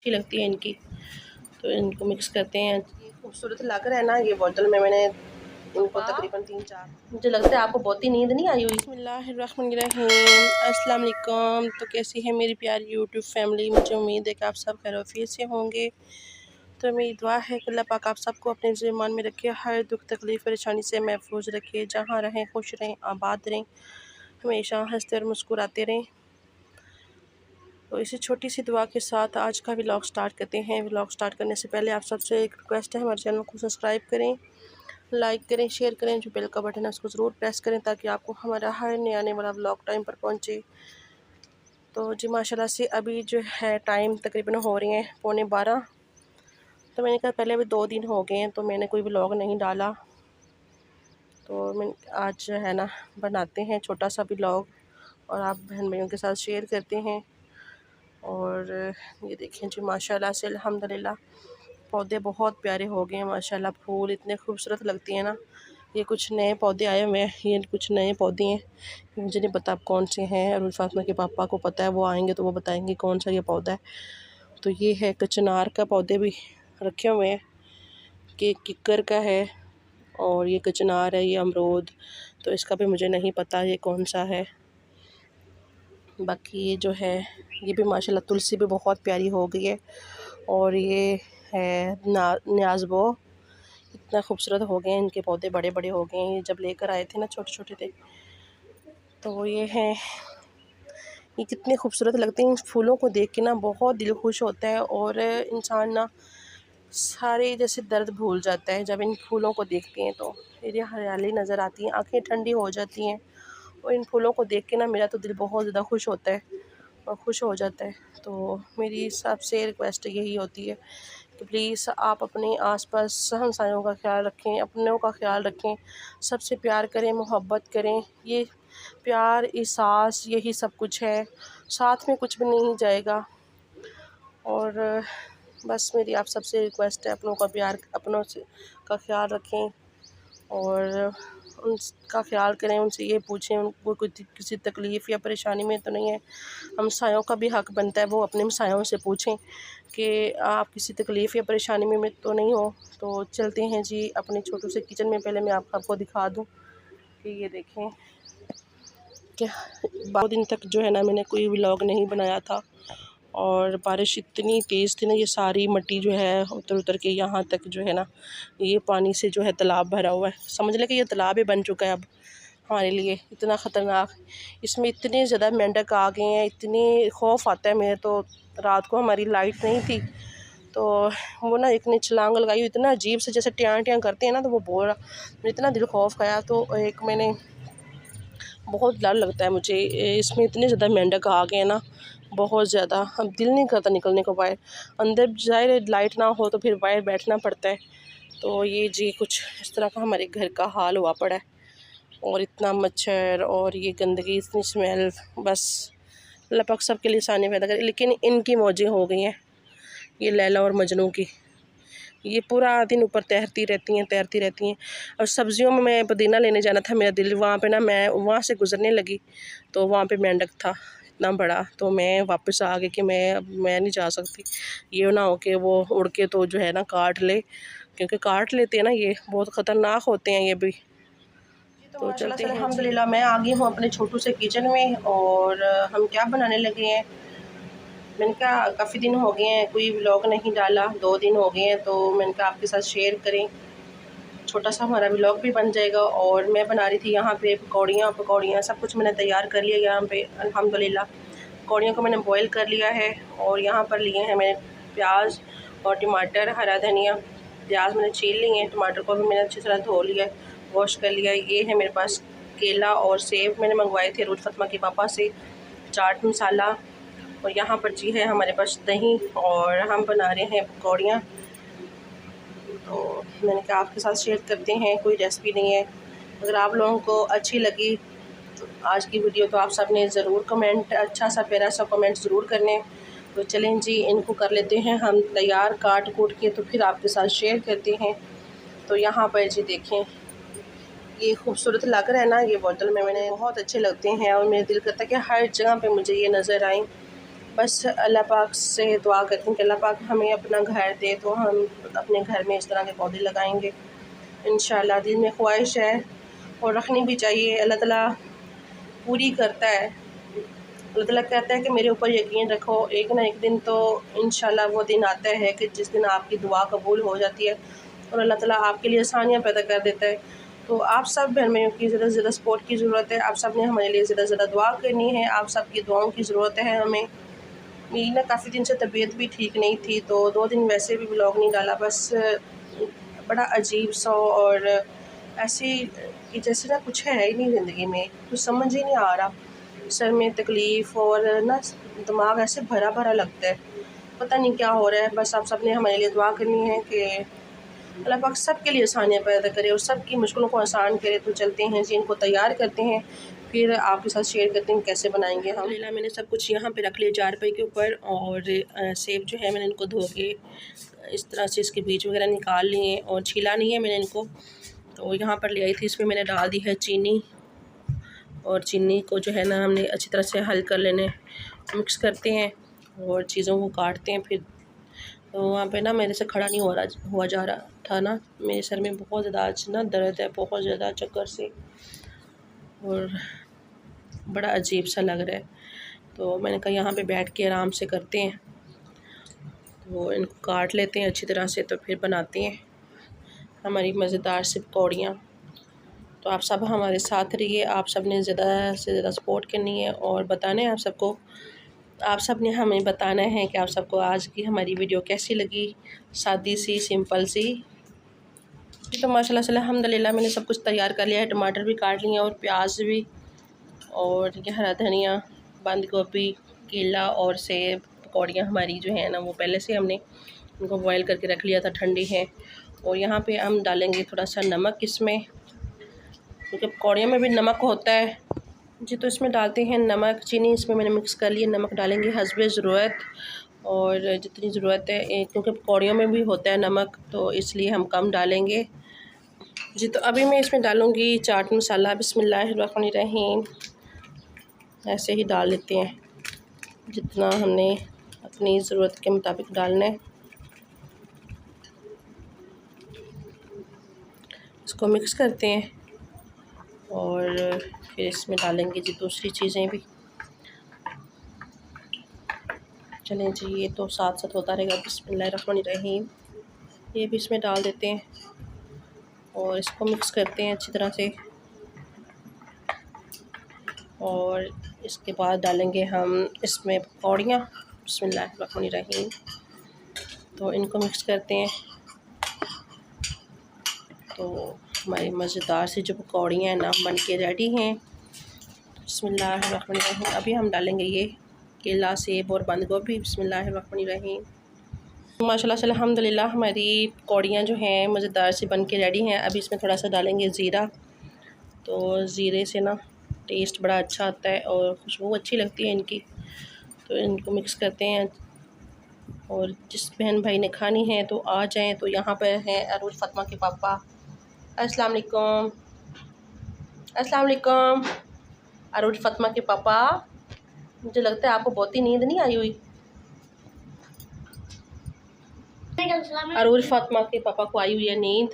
अच्छी लगती है इनकी, तो इनको मिक्स करते हैं। खूबसूरत लग रहा है ना ये बोतल में। मैंने इनको तकरीबन 3-4, मुझे लगता है आपको बहुत ही नींद नहीं आई हुई। बिस्मिल्लाहिर्रहमानिर्रहीम, अस्सलाम वालेकुम। तो कैसी है मेरी प्यारी यूट्यूब फैमिली? मुझे उम्मीद है कि आप सब खैरियत से होंगे। तो मेरी दुआ है कि अल्लाह पाक आप सबको अपने ज़ीमान में रखे, हर दुख तकलीफ़ परेशानी से महफूज रखे। जहाँ रहें खुश रहें, आबाद रहें, हमेशा हंसते और मुस्कुराते रहें। तो इसी छोटी सी दुआ के साथ आज का व्लॉग स्टार्ट करते हैं। व्लॉग स्टार्ट करने से पहले आप सबसे एक रिक्वेस्ट है, हमारे चैनल को सब्सक्राइब करें, लाइक करें, शेयर करें। जो बेल का बटन है उसको ज़रूर प्रेस करें ताकि आपको हमारा हर नया आने वाला व्लॉग टाइम पर पहुंचे। तो जी माशाल्लाह से अभी जो है टाइम तकरीबन हो रही हैं 11:15। तो मैंने कहा पहले भी 2 दिन हो गए हैं तो मैंने कोई व्लॉग नहीं डाला, तो मैं आज जो है ना बनाते हैं छोटा सा व्लॉग और आप बहन भाइयों के साथ शेयर करते हैं। और ये देखें जी माशाल्लाह से अल्हम्दुलिल्लाह पौधे बहुत प्यारे हो गए हैं माशाल्लाह। फूल इतने खूबसूरत लगती हैं ना। ये कुछ नए पौधे आए हुए हैं, ये कुछ नए पौधे हैं, मुझे नहीं पता अब कौन से हैं। और फातिमा के पापा को पता है, वो आएंगे तो वो बताएंगे कौन सा ये पौधा है। तो ये है कचनार का पौधे भी रखे हुए हैं, कि किक्कर का है और ये कचनार है, ये अमरूद। तो इसका भी मुझे नहीं पता ये कौन सा है। बाकी ये जो है ये भी माशाल्लाह तुलसी भी बहुत प्यारी हो गई है। और ये है न्याज़बो, इतना खूबसूरत हो गए हैं इनके पौधे, बड़े बड़े हो गए हैं। ये जब लेकर आए थे ना छोटे छोटे थे। तो ये हैं, ये कितने खूबसूरत लगते हैं। फूलों को देख के ना बहुत दिल खुश होता है और इंसान ना सारे जैसे दर्द भूल जाता है जब इन फूलों को देखते हैं। तो मेरी हरियाली नज़र आती है, आंखें ठंडी हो जाती हैं। और इन फूलों को देख के ना मेरा तो दिल बहुत ज़्यादा खुश होता है और खुश हो जाता है। तो मेरी सबसे रिक्वेस्ट यही होती है कि प्लीज़ आप अपने आसपास हमसायों का ख्याल रखें, अपनों का ख्याल रखें, सबसे प्यार करें, मोहब्बत करें। ये प्यार, एहसास यही सब कुछ है, साथ में कुछ भी नहीं जाएगा। और बस मेरी आप सबसे रिक्वेस्ट है, अपनों का प्यार, अपनों से का ख्याल रखें और उनका ख्याल करें। उनसे ये पूछें उनको कुछ किसी तकलीफ़ या परेशानी में तो नहीं है। हमसायों का भी हक़ बनता है वो अपने हमसायों से पूछें कि आप किसी तकलीफ़ या परेशानी में तो नहीं हो। तो चलते हैं जी अपने छोटू से किचन में। पहले मैं आपको दिखा दूँ कि ये देखें कि 2 दिन तक जो है ना मैंने कोई व्लॉग नहीं बनाया था और बारिश इतनी तेज़ थी ना, ये सारी मिट्टी जो है उतर उतर के यहाँ तक जो है ना ये पानी से जो है तालाब भरा हुआ है। समझ लें कि ये तालाब ही बन चुका है अब हमारे लिए, इतना ख़तरनाक। इसमें इतने ज़्यादा मेंढक आ गए हैं, इतनी खौफ आता है। मेरे तो रात को हमारी लाइट नहीं थी तो वो ना एक ने छलांग लगाई, इतना अजीब से जैसे ट्यां ट्यां करते हैं ना, तो वो बोल रहा, मुझे इतना दिल खौफ खाया। तो एक मैंने, बहुत डर लगता है मुझे, इसमें इतने ज़्यादा मेंढक आ गए हैं ना, बहुत ज़्यादा। अब दिल नहीं करता निकलने को बाहर। अंदर ज़ाहिर लाइट ना हो तो फिर बाहर बैठना पड़ता है। तो ये जी कुछ इस तरह का हमारे घर का हाल हुआ पड़ा है। और इतना मच्छर और ये गंदगी, इतनी स्मेल, बस अल्लाह पाक सबके लिए आसानी पैदा करे। लेकिन इनकी मौजें हो गई हैं, ये लैला और मजनू की। ये पूरा दिन ऊपर तैरती रहती हैं। और सब्ज़ियों में मैं पुदीना लेने जाना था, मेरा दिल वहाँ पे ना, मैं वहाँ से गुज़रने लगी तो वहाँ पे मेंढक था इतना बड़ा। तो मैं वापस आ गई कि मैं नहीं जा सकती, ये ना हो कि वो उड़ के तो जो है ना काट ले, क्योंकि काट लेते हैं ना, ये बहुत ख़तरनाक होते हैं ये भी। तो चलते हैं। अल्हम्दुलिल्लाह मैं आ गई हूँ अपने छोटू से किचन में और हम क्या बनाने लगे हैं। मैंने कहा काफ़ी दिन हो गए हैं कोई व्लॉग नहीं डाला, 2 दिन हो गए हैं, तो मैंने कहा आपके साथ शेयर करें, छोटा सा हमारा व्लॉग भी बन जाएगा। और मैं बना रही थी यहाँ पे पकौड़ियाँ सब कुछ मैंने तैयार कर लिया यहाँ पे अल्हम्दुलिल्लाह। पकौड़ियों को मैंने बॉईल कर लिया है और यहाँ पर लिए हैं मैंने प्याज और टमाटर, हरा धनिया। प्याज मैंने छील लिए हैं, टमाटर को भी मैंने अच्छी तरह धो लिया है, वॉश कर लिया है। ये है मेरे पास केला और सेब, मैंने मंगवाए थे रोज़ फातिमा के पापा से। चाट मसाला, और यहाँ पर जी है हमारे पास दही, और हम बना रहे हैं पकौड़ियाँ। तो मैंने कहा आपके साथ शेयर करते हैं, कोई रेसिपी नहीं है। अगर आप लोगों को अच्छी लगी तो आज की वीडियो, तो आप सब ने ज़रूर कमेंट, अच्छा सा प्यारा सा कमेंट ज़रूर करने। तो चलें जी इनको कर लेते हैं हम तैयार काट कूट के, तो फिर आपके साथ शेयर करते हैं। तो यहाँ पर जी देखें, ये खूबसूरत लग रहा है ना ये बोतल में, मैंने बहुत अच्छे लगते हैं और मेरा दिल करता है कि हर जगह पे मुझे ये नज़र आए। बस अल्लाह पाक से दुआ करते हैं कि अल्लाह पाक हमें अपना घर दे तो हम अपने घर में इस तरह के पौधे लगाएंगे इंशाअल्लाह। दिल में ख्वाहिश है और रखनी भी चाहिए, अल्लाह ताला पूरी करता है। अल्लाह ताला कहता है कि मेरे ऊपर यकीन रखो, एक ना एक दिन तो इंशाअल्लाह वो दिन आता है कि जिस दिन आपकी दुआ कबूल हो जाती है और अल्लाह ताला आपके लिए आसानियाँ पैदा कर देता है। तो आप सब बहन भाइयों की ज़्यादा से ज़्यादा सपोर्ट की ज़रूरत है, आप सब ने हमारे लिए ज़्यादा से ज़्यादा दुआ करनी है, आप सब की दुआओं की ज़रूरत है हमें। मेरी ना काफ़ी दिन से तबीयत भी ठीक नहीं थी, तो 2 दिन वैसे भी व्लॉग नहीं डाला, बस बड़ा अजीब सा और ऐसी कि जैसे ना कुछ है ही नहीं ज़िंदगी में, कुछ समझ ही नहीं आ रहा। सर में तकलीफ़ और ना दिमाग ऐसे भरा भरा लगता है, पता नहीं क्या हो रहा है। बस आप सब ने हमारे लिए दुआ करनी है कि अल्लाह पाक सब के लिए आसानियाँ पैदा करे और सब की मुश्किलों को आसान करे। तो चलते हैं जी, इनको तैयार करते हैं, फिर आपके साथ शेयर करते हैं कैसे बनाएंगे हम। लीला मैंने सब कुछ यहाँ पे रख लिया चारपाई के ऊपर और सेब जो है मैंने इनको धो के इस तरह से इसके बीज वगैरह निकाल लिए और छीला नहीं है मैंने इनको। तो यहाँ पर ले आई थी, इसमें मैंने डाल दी है चीनी और चीनी को जो है ना हमने अच्छी तरह से हल कर लेने, मिक्स करते हैं और चीज़ों को काटते हैं। फिर तो वहाँ पे ना मेरे से खड़ा नहीं हुआ जा रहा था ना, मेरे सर में बहुत ज़्यादा आज ना दर्द है, बहुत ज़्यादा चक्कर से और बड़ा अजीब सा लग रहा है। तो मैंने कहा यहाँ पे बैठ के आराम से करते हैं, तो इनको काट लेते हैं अच्छी तरह से, तो फिर बनाते हैं हमारी मज़ेदार सी पकौड़ियाँ। तो आप सब हमारे साथ रहिए, आप सब ने ज़्यादा से ज़्यादा सपोर्ट करनी है और बताना है आप सबको, आप सब ने हमें बताना है कि आप सबको आज की हमारी वीडियो कैसी लगी, सादी सी सिंपल सी। तो माशाल्लाह से अल्हम्दुलिल्लाह मैंने सब कुछ तैयार कर लिया है, टमाटर भी काट लिए और प्याज भी और ये हरा धनिया, बंद गोभी, केला और सेब। पकौड़ियाँ हमारी जो है ना वो पहले से हमने उनको बॉयल करके रख लिया था, ठंडी है। और यहाँ पे हम डालेंगे थोड़ा सा नमक इसमें, क्योंकि पकौड़ियों में भी नमक होता है जी, तो इसमें डालते हैं नमक। चीनी इसमें मैंने मिक्स कर ली, नमक डालेंगे हस्बे ज़रूरत और जितनी ज़रूरत है, क्योंकि पकौड़ियों में भी होता है नमक तो इसलिए हम कम डालेंगे जी। तो अभी मैं इसमें डालूँगी चाट मसाला। बिस्मिल्लाहिर्रहमानिर्रहीम, ऐसे ही डाल लेते हैं जितना हमने अपनी ज़रूरत के मुताबिक डालना है। इसको मिक्स करते हैं और फिर इसमें डालेंगे जी दूसरी चीज़ें भी। चलें जी, ये तो साथ साथ होता रहेगा। बिस्मिल्लाहिर्रहमानिर्रहीम, ये भी इसमें डाल देते हैं और इसको मिक्स करते हैं अच्छी तरह से। और इसके बाद डालेंगे हम इसमें पकौड़ियाँ। बिस्मिल्लाहिर्रहमानिर्रहीम, तो इनको मिक्स करते हैं। तो हमारी मज़ेदार सी जो पकौड़ियाँ हैं ना बन के रेडी हैं। बिस्मिल्लाहिर्रहमानिर्रहीम, अभी हम डालेंगे ये केला, सेब और बंद गोभी। बिस्मिल्लाहिर्रहमानिर्रहीम, माशाल्लाह से अल्हम्दुलिल्लाह हमारी पकौड़ियाँ जो हैं मज़ेदार सी बन के रेडी हैं। अभी इसमें थोड़ा सा डालेंगे ज़ीरा, तो ज़ीरे से ना टेस्ट बड़ा अच्छा आता है और खुशबू अच्छी लगती है इनकी। तो इनको मिक्स करते हैं और जिस बहन भाई ने खानी है तो आ जाएं। तो यहाँ पर हैं अरूज फ़ातिमा के पापा। अस्सलाम वालेकुम, अस्सलाम वालेकुम। अरूज फ़ातिमा के पापा, मुझे लगता है आपको बहुत ही नींद नहीं आई हुई। अरूज फ़ातिमा के पापा को आई हुई है नींद।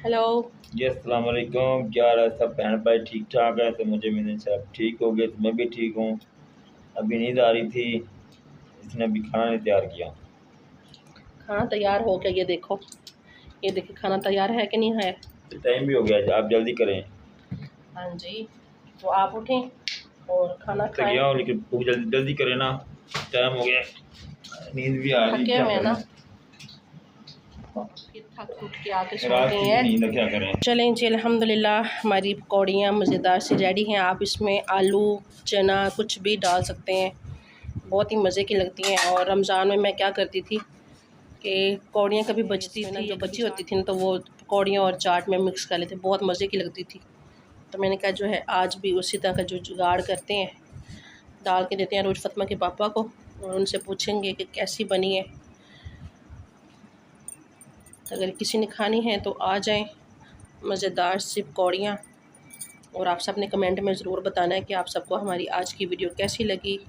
हेलो जी, अस्सलाम वालेकुम। क्या रहा सब बहन भाई ठीक ठाक है? तो मुझे मैंने सब ठीक हो गए, तो मैं भी ठीक हूँ। अभी नींद आ रही थी, इसने अभी खाना नहीं तैयार किया। खाना तैयार हो गया, ये देखो, ये देखिए खाना तैयार है कि नहीं है। तो टाइम भी हो गया, आप जल्दी करें। हाँ जी, तो आप उठें और खाना तो खाएं। गया हूँ लेकिन जल्दी जल्दी करें ना, टाइम हो गया, नींद भी आ रही थके क्या हुए हैं ना, करें, फिर थक टूट के आके सो रात गए की हैं। नींद क्या करें। चलें जी, अल्हम्दुलिल्लाह हमारी पकौड़ियाँ मज़ेदार से रेडी हैं। आप इसमें आलू, चना कुछ भी डाल सकते हैं, बहुत ही मज़े की लगती हैं। और रमज़ान में मैं क्या करती थी कि पकौड़ियाँ कभी बचती थी, जो बची होती थी तो वो पकौड़ियाँ और चाट में मिक्स कर लेते, बहुत मज़े की लगती थी। तो मैंने कहा जो है आज भी उसी तरह का जो जुगाड़ करते हैं, डाल के देते हैं रोज़ फ़ातिमा के पापा को और उनसे पूछेंगे कि कैसी बनी है। अगर किसी ने खानी है तो आ जाएं, मज़ेदार सी पकौड़ियाँ और आप सब ने कमेंट में ज़रूर बताना है कि आप सबको हमारी आज की वीडियो कैसी लगी।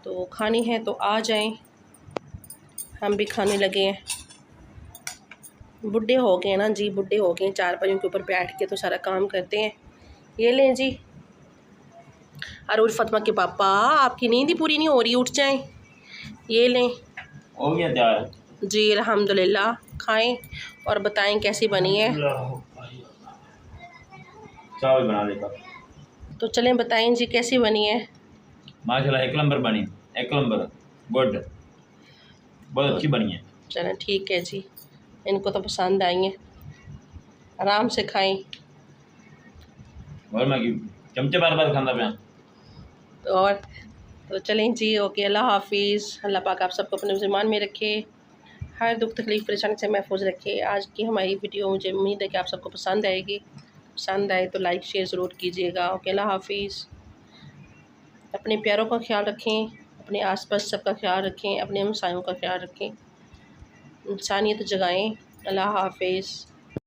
तो खानी है तो आ जाएं, हम भी खाने लगे हैं। बुढ़े हो गए ना जी, बुढ़े हो गए, चार पाइयों के ऊपर बैठ के तो सारा काम करते हैं। ये लें जी। अरूज फतमा के पापा, आपकी नींद ही पूरी नहीं हो रही, उठ जाएं। ये लें हो गया तैयार जी, अल्हम्दुलिल्लाह। खाएं और बताएं कैसी बनी है। चावल बना लेगा। तो चलें बताएं जी कैसी बनी है। माशाल्लाह एक नंबर बनी, एक नंबर, गुड, बहुत तो अच्छी बनी है। चलें ठीक है जी, इनको तो पसंद आई है। आराम से खाएं। और मैं चमचे बार बार खाना पे। और तो चलें जी, ओके, अल्लाह हाफिज़। अल्लाह पाक आप सबको अपने ज़िम्मान में रखे, हर दुख तकलीफ़ परेशानी से महफूज रखे। आज की हमारी वीडियो मुझे उम्मीद है कि आप सबको पसंद आएगी। पसंद आए तो लाइक शेयर ज़रूर कीजिएगा। ओके, अल्लाह हाफिज़। अपने प्यारों का ख्याल रखें, अपने आसपास सबका ख्याल रखें, अपने हमसायों का ख्याल रखें, इंसानियत जगाएं। अल्लाह हाफिज़।